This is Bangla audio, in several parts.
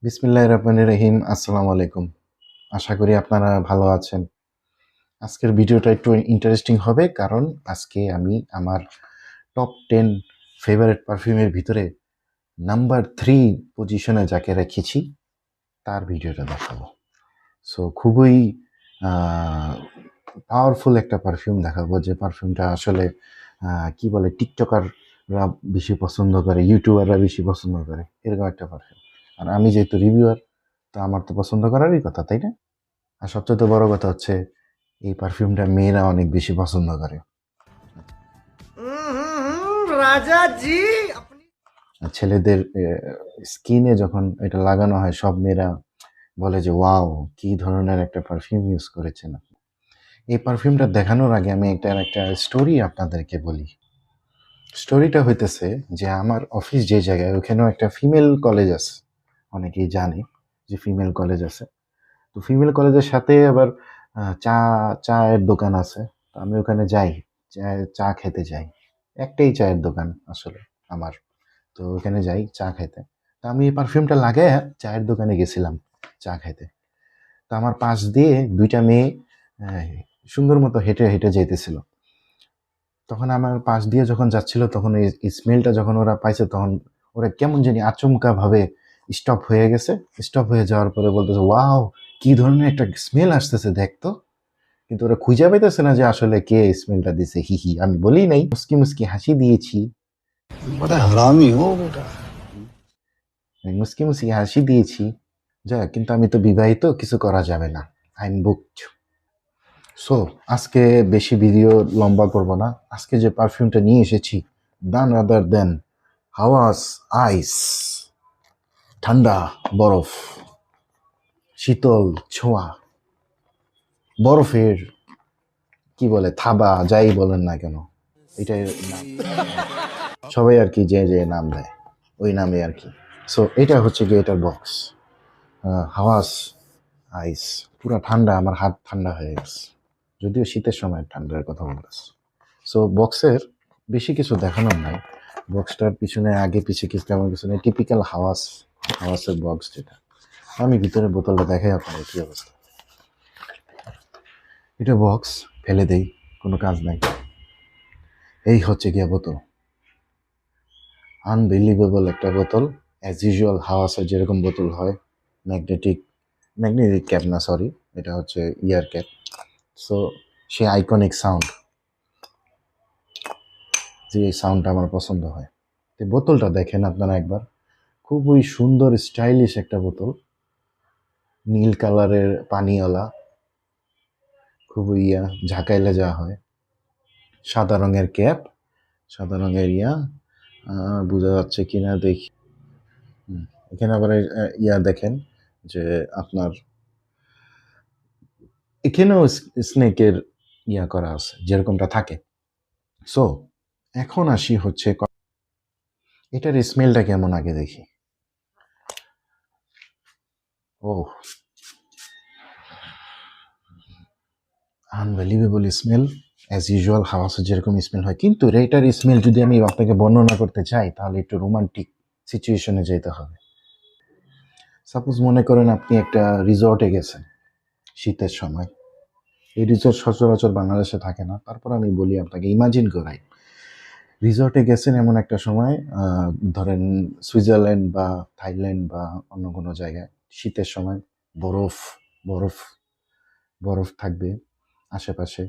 বিসমিল্লাহির রহমানির রহিম। আসসালামু আলাইকুম। আশা করি আপনারা ভালো আছেন। আজকের ভিডিওটা একটু ইন্টারেস্টিং হবে কারণ আজকে আমি আমার টপ 10 ফেভারিট পারফিউমের ভিতরে নাম্বার 3 পজিশনে যাকে রেখেছি তার ভিডিওটা দেখাবো। সো খুবই পাওয়ারফুল একটা পারফিউম দেখাবো, যে পারফিউমটা আসলে কি বলে টিকটকাররা বেশি পছন্দ করে, ইউটিউবাররা বেশি পছন্দ করে, এরকম একটা পারফিউম। আর আমি যেহেতু রিভিউয়ার, তো আমার তো পছন্দ করারই কথা, তাই না? আর সবচেয়ে বড় কথা হচ্ছে এই পারফিউমটা মেয়েরা অনেক বেশি পছন্দ করে। রাজা জি আর ছেলেদের স্কিনে যখন এটা লাগানো হয়, সব মেয়েরা বলে যে ওয়াও, কি ধরনের একটা পারফিউম ইউজ করেছেন আপনি। এই পারফিউমটা দেখানোর আগে আমি একটা স্টোরি আপনাদেরকে বলি। স্টোরিটা হইতেছে যে আমার অফিস যে জায়গায়, ওখানেও একটা ফিমেল কলেজ আছে। অনেকেই জানে যে ফিমেল কলেজ আছে। তো ফিমেল কলেজের সাথে আবার চা চায়ের দোকান আছে। তো আমি ওখানে যাই, চা খেতে যাই। একটাই চায়ের দোকান আসলে আমার। তো ওখানে যাই চা খাইতে। তো আমি এই পারফিউমটা লাগায় চায়ের দোকানে গেছিলাম চা খাইতে। তো আমার পাশ দিয়ে দুইটা মেয়ে আহ, সুন্দর মতো হেঁটে হেঁটে যেতেছিল। তখন আমার পাশ দিয়ে যখন যাচ্ছিল, তখন এই স্মেলটা যখন ওরা পাইছে, তখন ওরা কেমন জানি আচমকা ভাবে স্টপ হয়ে গেছে। স্টপ হয়ে যাওয়ার পরে বলতেছে, ওয়াও, কি ধরনের একটা স্মেল আসতেছে দেখতো। কিন্তু ওরা খুঁজে পাইতেছে না যে আসলে কে স্মেলটা দিছে। হি হি, আমি বলি নাই, মুস্কি মুস্কি হাসি দিয়েছি। बड़ा हरामी हो बेटा। আমি মুস্কি মুস্কি হাসি দিয়েছি। যা, কিন্তু আমি তো বিবাহিত, কিছু করা যাবে না, আই এম বুকড। সো আজকে বেশি ভিডিও লম্বা করব না। আজকে যে পারফিউমটা নিয়ে এসেছি, নান আদার দেন হাওয়াস আইস। ঠান্ডা বরফ, শীতল ছোঁয়া, বরফের কি বলে থাবা, যাই বলেন না কেন, এটাই নাম। সবাই আর কি যে যে নাম দেয়, ওই নামে আর কি। সো এটা হচ্ছে গিয়ে এটার বক্স, হাওয়াস আইস। পুরা ঠান্ডা, আমার হাত ঠান্ডা হয়ে গেছে, যদিও শীতের সময় ঠান্ডার কথা বলতেছে। সো বক্সের বেশি কিছু দেখানোর নাই। বক্সটার পিছনে আগে পিছে কিছু তেমন কিছু নেই, টিপিক্যাল হাওয়াসের বক্স যেটা। আমি ভিতরে বোতলটা দেখাই আপনাদের কি অবস্থা। এটা বক্স, ফেলে দেই, কোনো কাজ নাই। এই হচ্ছে গিয়া বোতল, আনবিলিভেবল একটা বোতল। অ্যাজ ইউজুয়াল হাওয়াসের যেরকম বোতল হয়, ম্যাগনেটিক ম্যাগনেটিক ক্যাপ না, সরি, এটা হচ্ছে ইয়ার ক্যাপ। সো সে আইকনিক সাউন্ড, যে এই সাউন্ডটা আমার পছন্দ হয়। তো বোতলটা দেখেন আপনারা একবার, খুবই সুন্দর স্টাইলিশ একটা বোতল, নীল কালারের পানিওয়ালা, খুবই ঝাঁকাইলে যা হয়। সাদা রঙের ক্যাপ, সাদা রঙের বোঝা যাচ্ছে কিনা দেখি। এখানে আবার দেখেন যে আপনার এখানেও স্নেকের করা আছে, যেরকমটা থাকে। সো এখন আসি হচ্ছে এটার স্মেলটা কেমন আগে দেখি। ও, আনবিলিভেবল স্মেল। অ্যাজ ইউজুয়াল হাওয়াসে যেরকম স্মেল হয়, কিন্তু এটার স্মেল যদি আমি আপনাকে বর্ণনা করতে চাই, তাহলে একটু রোমান্টিক সিচুয়েশনে যেতে হবে। সাপোজ মনে করেন আপনি একটা রিসর্টে গেছেন শীতের সময়। এই রিসর্ট সচরাচর বাংলাদেশে থাকে না, তারপর আমি বলি আপনাকে, ইমাজিন করাই। রিসর্টে গেছেন এমন একটা সময়, ধরেন সুইজারল্যান্ড বা থাইল্যান্ড বা অন্য কোনো জায়গায়, শীতের সময়, বরফ বরফ বরফ থাকবে আশেপাশে।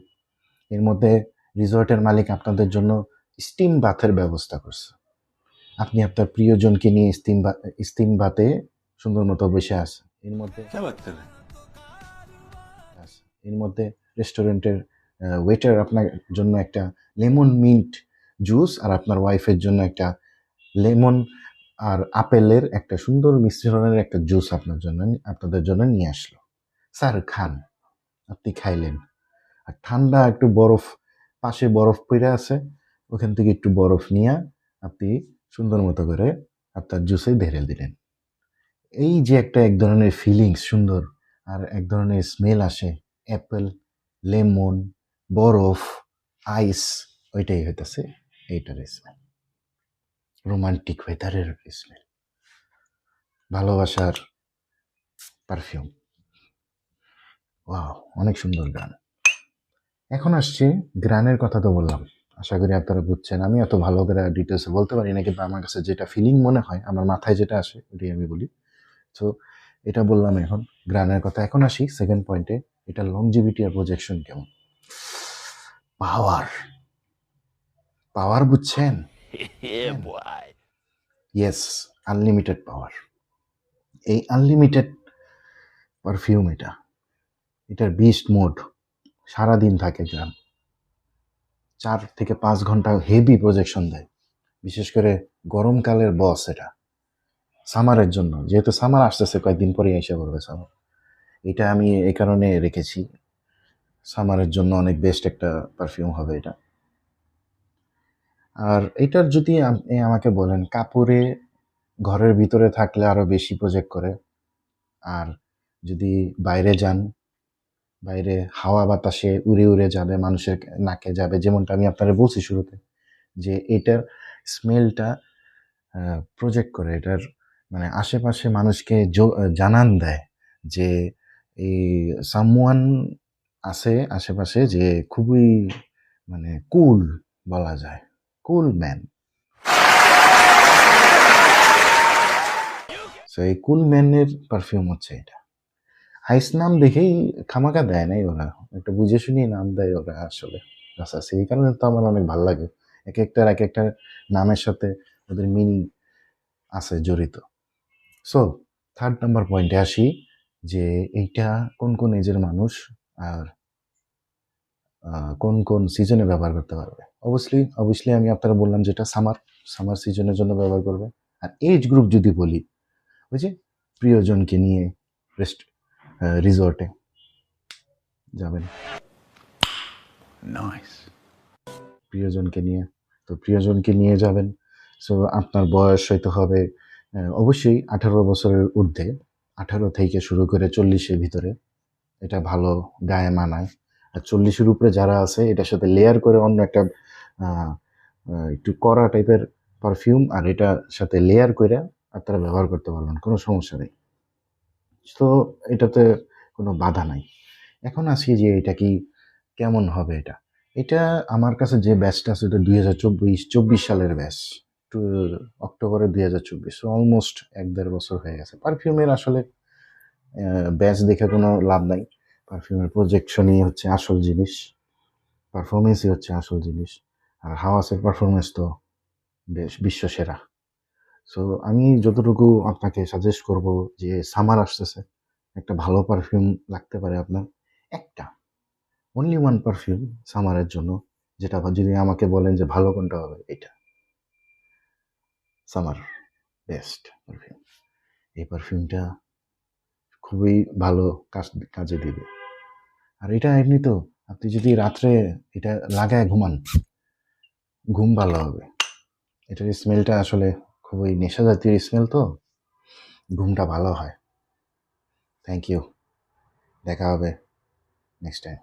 এর মধ্যে রিসর্টের মালিক আপনাদের জন্য স্টিম বাথের ব্যবস্থা করছে। আপনি আপনার প্রিয়জনকে নিয়ে স্টিম বাথে সুন্দর মতো বসে আছেন। क्या बात कर रहे हैं? এর মধ্যে রেস্টুরেন্টের ওয়েটার আপনার জন্য একটা লেমন মিন্ট জুস, আর আপনার ওয়াইফের জন্য একটা লেমন আর আপেলের একটা সুন্দর মিশ্রণের একটা জুস আপনাদের জন্য নিয়ে আসলো। স্যার খান, আপনি খাইলেন। আর ঠান্ডা একটু বরফ, পাশে বরফ পড়ে আছে, ওখান থেকে একটু বরফ নিয়ে আপনি সুন্দর মতো করে আপনার জুসে ঢেলে দিলেন। এই যে একটা এক ধরনের ফিলিংস সুন্দর, আর এক ধরনের স্মেল আসে, অ্যাপেল, লেমন, বরফ, আইস, ওইটাই হইতেছে এইটার স্মেল। রোমান্টিক ওয়েদারের স্মেল, ভালোবাসার পারফিউম। ওয়াও, অনেক সুন্দর গান। এখন আসছি গ্রানের কথা তো বললাম, আশা করি আপনারা বুঝছেন। আমি এত ভালো করে ডিটেলসে বলতে পারি না, কিন্তু আমার কাছে যেটা ফিলিং মনে হয়, আমার মাথায় যেটা আসে ওটাই আমি বলি। তো এটা বললাম এখন গ্রানের কথা। এখন আসি সেকেন্ড পয়েন্টে, এটা লংজিভিটি আর প্রজেকশন কেমন। পাওয়ার, পাওয়ার বুঝছেন? Yes, unlimited power. এই আনলিমিটেড পারফিউম, এটার বিস্ট মোড, সারাদিন থাকে গ্রাম, 4 থেকে 5 ঘন্টা হেভি প্রজেকশন দেয়। বিশেষ করে গরমকালের বস এটা, সামারের জন্য, যেহেতু সামার আসতেছে কয়েকদিন পরে এসে পড়বে সামার, এটা আমি এই কারণে রেখেছি, সামারের জন্য অনেক বেস্ট একটা পারফিউম হবে এটা। আর এটার যদি আপনি আমাকে বলেন কাপড়ে ঘরের ভিতরে থাকলে আরো বেশি প্রজেক্ট করে, আর যদি বাইরে যান, বাইরে হাওয়া বাতাসে উড়ে উড়ে যাবে, মানুষের নাকে যাবে, যেমনটা আমি আপনারা বলছি শুরুতে, যে এটার স্মেলটা প্রজেক্ট করে, এটার মানে আশেপাশে মানুষকে জানান দেয় যে এই সামওয়ান আছে আশেপাশে, যে খুবই মানে কুল বলা যায়, কুল ম্যান। সো এই কুল ম্যানের পারফিউম হচ্ছে এটা। হাইস নাম দেখেই খামাকা দেয় নাই ওরা, একটা বুঝে শুনিয়ে নাম দেয় ওরা আসলে। আচ্ছা, সেই কারণে তো আমার অনেক ভালো লাগে, এক একটা নামের সাথে ওদের মিনিং আছে জড়িত। সো থার্ড নাম্বার পয়েন্টে আসি, যে এইটা কোন কোন এজের মানুষ আর কোন কোন সিজনে ব্যবহার করতে পারবে। অবভিয়াসলি আমি আপনারা বললাম যেটা সামার সিজনের জন্য ব্যবহার করবে। আর এজ গ্রুপ যদি বলি, ওই যে প্রিয়জনকে নিয়ে রিসর্টে যাবেন, প্রিয়জনকে নিয়ে যাবেন। সো আপনার বয়স হয়তো হবে অবশ্যই 18 বছরের ঊর্ধ্বে, 18 থেকে শুরু করে 40-এর ভিতরে, এটা ভালো গায়ে মানায়। আর 40-এর উপরে যারা আছে, এটার সাথে লেয়ার করে অন্য একটা একটু কড়া টাইপের পারফিউম, আর এটার সাথে লেয়ার করে আপনারা ব্যবহার করতে পারবেন, কোনো সমস্যা নেই। তো এটাতে কোনো বাধা নাই। এখন আসি যে এটা কি কেমন হবে। এটা আমার কাছে যে ব্যাচটা আছে, এটা 2024 সালের ব্যাচ, অক্টোবরে 2024, অলমোস্ট 1-1.5 বছর হয়ে গেছে। পারফিউমের আসলে ব্যাচ দেখে কোনো লাভ নাই, পারফিউমের প্রজেকশনই হচ্ছে আসল জিনিস, পারফরমেন্সই হচ্ছে আসল জিনিস। আর হাওয়াসের পারফরমেন্স তো বেশ বিশ্বসেরা। সো আমি যতটুকু আপনাকে সাজেস্ট করব, যে সামার আসতেছে, একটা ভালো পারফিউম লাগতে পারে আপনার, একটা অনলি ওয়ান পারফিউম সামারের জন্য, যেটা যদি আমাকে বলেন যে ভালো কোনটা হবে, এটা সামার বেস্ট পারফিউম। এই পারফিউমটা খুবই ভালো কাজে দিবে। আর এটা এমনি তো আপনি যদি রাত্রে এটা লাগায় ঘুমান, ঘুম ভালো হবে। এটার স্মেলটা আসলে খুবই নেশা জাতীয় স্মেল, তো ঘুমটা ভালো হয়। থ্যাংক ইউ, দেখা হবে নেক্সট টাইম।